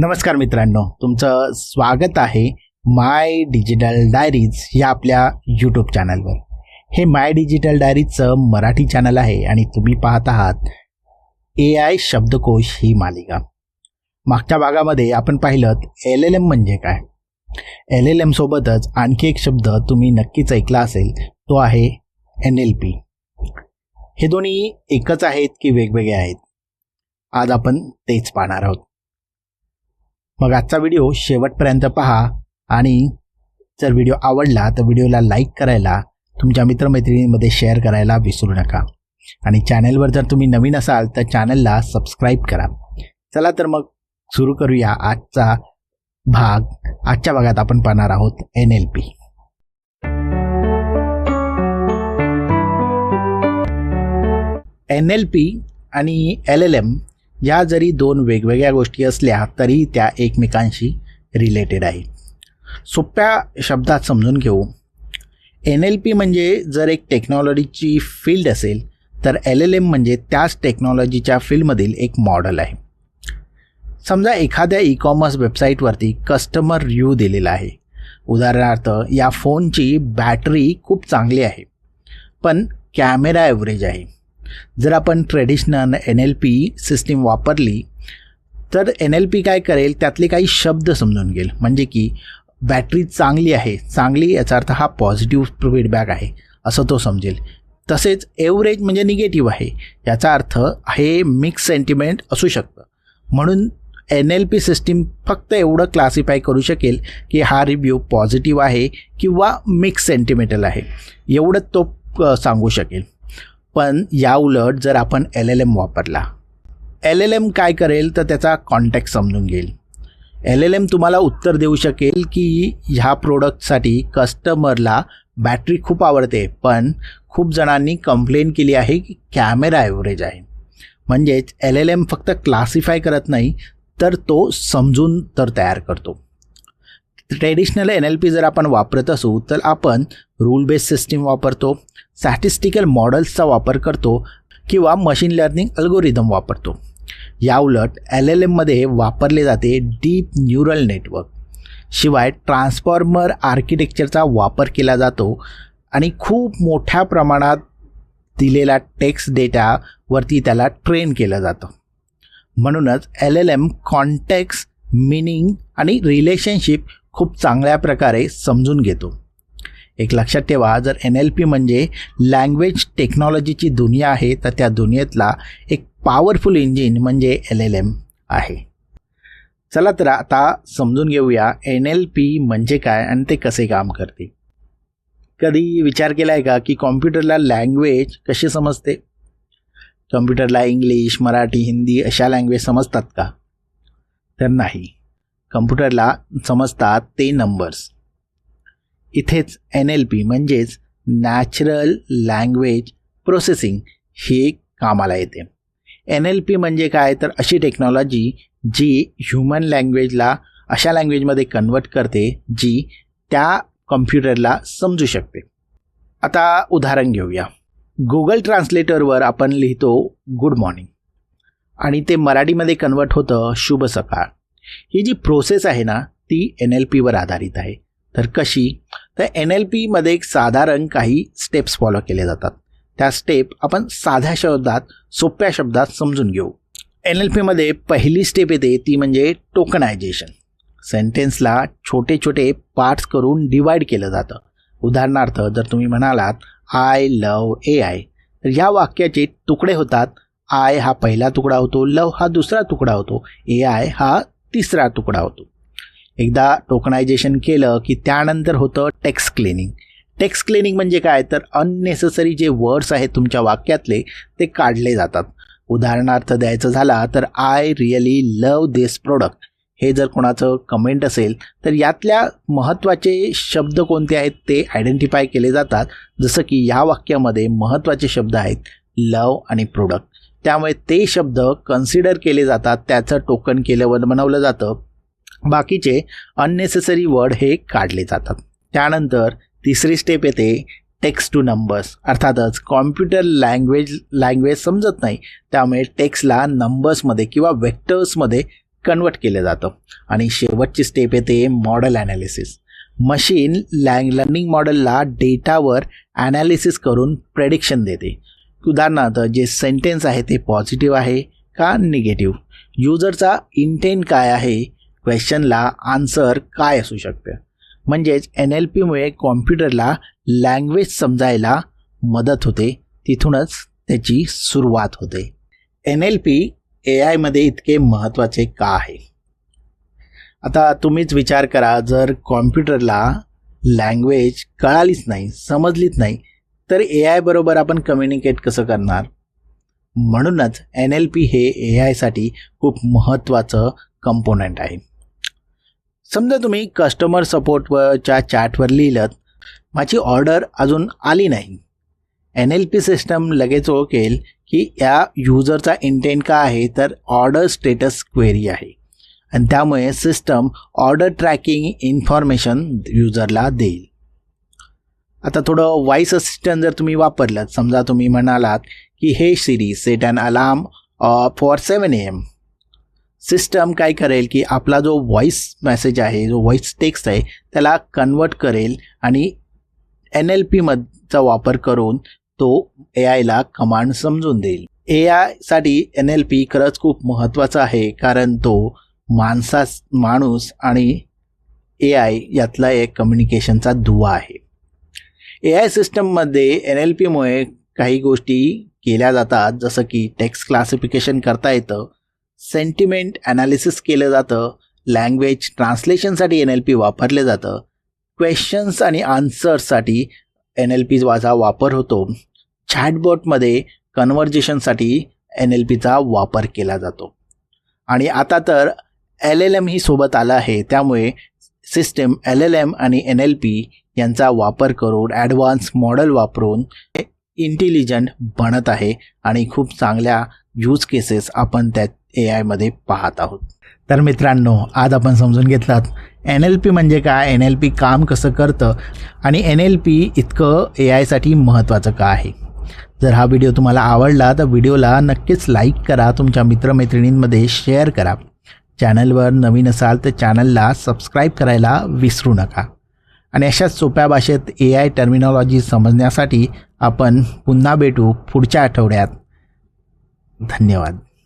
नमस्कार मित्रांनो, तुमचं स्वागत आहे माय डिजिटल डायरीज या आपल्या यूट्यूब चॅनलवर. Hey my digital डायरीजचं Marathi channel आहे आणि तुम्ही पाहत आहात AI शब्दकोश ही मालिका. मागच्या भागामध्ये आपण पाहिलं LLM म्हणजे काय. LLM सोबतच आणखी एक शब्द तुम्ही नक्कीच ऐकला असेल, तो आहे NLP. हे दोन्ही एकच आहेत की वेगवेगळे आहेत? आज आपण तेच पाहणार आहोत. मग आजचा व्हिडिओ शेवटपर्यंत पहा आणि जर व्हिडिओ आवडला तर व्हिडिओला लाईक करायला, तुमच्या मित्रमैत्रिणींमध्ये शेअर करायला विसरू नका. आणि चॅनलवर जर तुम्ही नवीन असाल तर चॅनलला सबस्क्राईब करा. चला तर मग सुरू करूया आजचा भाग. आजच्या भागात आपण पाहणार आहोत NLP. NLP आणि LLM या जरी दोन वेगवेगळ्या गोष्टी असल्या तरी त्या एकमेकांशी रिलेटेड आहे. सोप्या शब्दात समजून घेऊ. NLP म्हणजे जर एक टेक्नॉलॉजीची फील्ड असेल तर LLM म्हणजे त्याच टेक्नॉलॉजीच्या फील्डमधील एक मॉडेल आहे. समजा एखाद्या ई-कॉमर्स वेबसाईटवरती कस्टमर रिव्ह्यू दिलेला आहे. उदाहरणार्थ, या फोनची बॅटरी खूप चांगली आहे पण कॅमेरा ॲव्हरेज आहे. जर आपण ट्रेडिशनल NLP सिस्टीम वापरली तर NLP काय करेल, त्यातले काही शब्द समजून घेईल. म्हणजे की बॅटरी चांगली आहे, चांगली याचा अर्थ हा पॉझिटिव्ह फीडबॅक आहे असं तो समजेल. तसेच एव्हरेज म्हणजे निगेटिव्ह आहे, याचा अर्थ हे मिक्स सेंटिमेंट असू शकतं. म्हणून NLP सिस्टीम फक्त एवढं क्लासिफाय करू शकेल की हा रिव्ह्यू पॉझिटिव्ह आहे किंवा मिक्स सेंटिमेंटल आहे, एवढं तो सांगू शकेल. पण या उलट जर आपण LLM वापरला, LLM काय करेल तर त्याचा कॉन्टेक्स्ट समजून घेईल. LLM तुम्हाला उत्तर देऊ शकेल की ह्या प्रोडक्टसाठी कस्टमरला बॅटरी खूप आवडते पण खूप जणांनी कंप्लेन केली आहे की कॅमेरा ॲव्हरेज आहे. म्हणजेच LLM फक्त क्लासिफाय करत नाही तर तो समजून तर तयार करतो. ट्रेडिशनल NLP जर आपण वापरत असू तर आपण रूल बेस्ड सिस्टीम वापरतो, स्टॅटिस्टिकल मॉडेल्सचा वापर करतो किंवा मशीन लर्निंग अल्गोरिदम वापरतो. या उलट LLMमध्ये वापरले जाते डीप न्यूरल नेटवर्क. शिवाय ट्रान्सफॉर्मर आर्किटेक्चरचा वापर केला जातो आणि खूप मोठ्या प्रमाणात दिलेला टेक्स्ट डेटावरती त्याला ट्रेन केलं जातं. म्हणूनच LLM कॉन्टेक्स्ट, मीनिंग आणि रिलेशनशिप खूप चांगल्या प्रकारे समजून घेतो. एक लक्षात ठेवा, जर NLP म्हणजे लँग्वेज टेक्नॉलॉजीची दुनिया आहे तर त्या दुनियेतला एक पॉवरफुल इंजिन म्हणजे LLM आहे. चला तर आता समजून घेऊया NLP म्हणजे काय आणि ते कसे काम करते. कधी विचार केला आहे का की कॉम्प्युटरला लँग्वेज कशी समजते? कॉम्प्युटरला इंग्लिश, मराठी, हिंदी अशा लँग्वेज समजतात का? तर नाही. कॉम्प्युटरला समजतात ते नंबर्स. इथेच NLP म्हणजेच नॅचरल लँग्वेज प्रोसेसिंग हे कामाला येते. NLP म्हणजे काय तर अशी टेक्नॉलॉजी जी ह्युमन लँग्वेजला अशा लँग्वेजमध्ये कन्वर्ट करते जी त्या कॉम्प्युटरला समजू शकते. आता उदाहरण घेऊया. गुगल ट्रान्सलेटरवर आपण लिहितो गुड मॉर्निंग आणि ते मराठीमध्ये कन्वर्ट होतं शुभ सकाळ. ही जी प्रोसेस आहे ना ती NLPवर आधारित आहे. तर कशी? तर NLPमध्ये एक साधारण काही स्टेप्स फॉलो केले जातात. त्या स्टेप आपण साध्या शब्दात, सोप्या शब्दात समजून घेऊ. NLPमध्ये पहिली स्टेप येते ती म्हणजे टोकनायझेशन. सेंटेन्सला छोटे छोटे पार्ट्स करून डिवाईड केलं जातं. उदाहरणार्थ, जर तुम्ही म्हणालात आय लव AI तर ह्या वाक्याचे तुकडे होतात. आय हा पहिला तुकडा होतो, लव हा दुसरा तुकडा होतो, AI हा तिसरा तुकडा होतो. एकदा टोकनायझेशन केलं की त्यानंतर होतं टेक्स्ट क्लिनिंग. टेक्स्ट क्लिनिंग म्हणजे काय तर अननेसेसरी जे वर्ड्स आहेत तुमच्या वाक्यातले ते काढले जातात. उदाहरणार्थ द्यायचं झाला तर I really love this product हे जर कोणाचं कमेंट असेल तर यातल्या महत्त्वाचे शब्द कोणते आहेत ते आयडेंटिफाय केले जातात. जसं की या वाक्यामध्ये महत्त्वाचे शब्द आहेत लव आणि प्रोडक्ट, त्यामुळे ते शब्द कन्सिडर केले जातात, त्याचं टोकन केलं बनवलं जातं. बाकीचे अननेसेसरी वर्ड हे काढले जातात. त्यानंतर तिसरी स्टेप येते टेक्स्ट टू नंबर्स. अर्थातच कॉम्प्युटर लँग्वेज समजत नाही, त्यामुळे टेक्स्टला नंबर्समध्ये किंवा वेक्टर्समध्ये कन्वर्ट केलं जातं. आणि शेवटची स्टेप येते मॉडेल ॲनालिसिस. मशीन लर्निंग मॉडेलला डेटावर ॲनालिसिस करून प्रेडिक्शन देते. उदाहरणार्थ जे सेंटेन्स आहे ते पॉझिटिव्ह आहे का निगेटिव्ह, युजरचा इंटेंट काय आहे, क्वेश्चनला आन्सर काय असू शकते. म्हणजेच NLPमुळे कॉम्प्युटरला लँग्वेज समजायला मदत होते. तिथूनच त्याची सुरुवात होते. NLP AIमध्ये इतके महत्त्वाचे का आहे? आता तुम्हीच विचार करा, जर कॉम्प्युटरला लँग्वेज कळालीच नाही, समजलीच नाही, तर AI बरोबर आपण कम्युनिकेट कसं करणार? म्हणूनच NLP हे AIसाठी खूप महत्त्वाचं कंपोनंट आहे. समजा तुम्ही कस्टमर सपोर्टवरच्या चॅटवर लिहिलं, माझी ऑर्डर अजून आली नाही. NLP सिस्टम लगेच ओळखेल की या युजरचा इंटेंट काय आहे, तर ऑर्डर स्टेटस क्वेरी आहे. आणि त्यामुळे सिस्टम ऑर्डर ट्रॅकिंग इन्फॉर्मेशन युजरला देईल. आता थोडं व्हॉइस असिस्टंट जर तुम्ही वापरलं, समजा तुम्ही म्हणालात की hey Siri set an alarm for 7 AM. System काय करेल की आपला जो व्हॉइस मेसेज आहे, जो व्हॉइस टेक्स्ट आहे, त्याला कन्वर्ट करेल आणि NLPचा वापर करून तो AIला कमांड समजून देईल. AIसाठी NLP खरंच खूप महत्त्वाचा आहे, कारण तो माणूस आणि AI यातला एक कम्युनिकेशनचा दुवा आहे. AI सिस्टममध्ये NLPमुळे काही गोष्टी केल्या जातात, जसं की टेक्स्ट क्लासिफिकेशन करता येतं, सेंटिमेंट ॲनालिसिस केलं जातं, लँग्वेज ट्रान्सलेशनसाठी NLP वापरले जातं, क्वेश्चन्स आणि आन्सर्ससाठी NLPचा वापर होतो, चॅटबॉटमध्ये कन्व्हर्जेशनसाठी NLPचा वापर केला जातो. आणि आता तर LLM ही सोबत आला आहे. त्यामुळे सिस्टम LLM आणि NLP यांचा वापर करून ॲडव्हान्स मॉडेल वापरून इंटेलिजंट बनत आहे आणि खूप चांगल्या यूज केसेस आपण त्या AIमध्ये पाहत आहोत. तर मित्रांनो, आज आपण समजून घेतलात NLP म्हणजे काय, NLP काम कसं करतं आणि NLP इतकं AIसाठी महत्त्वाचं का आहे. जर हा व्हिडिओ तुम्हाला आवडला तर व्हिडिओला नक्कीच लाईक करा, तुमच्या मित्रमैत्रिणींमध्ये शेअर करा. चॅनलवर नवीन असाल तर चॅनलला सबस्क्राईब करायला विसरू नका. आणि अशाच सोप्या भाषेत AI टर्मिनॉलॉजी समजण्यासाठी आपण पुन्हा भेटू पुढच्या आठवड्यात. धन्यवाद.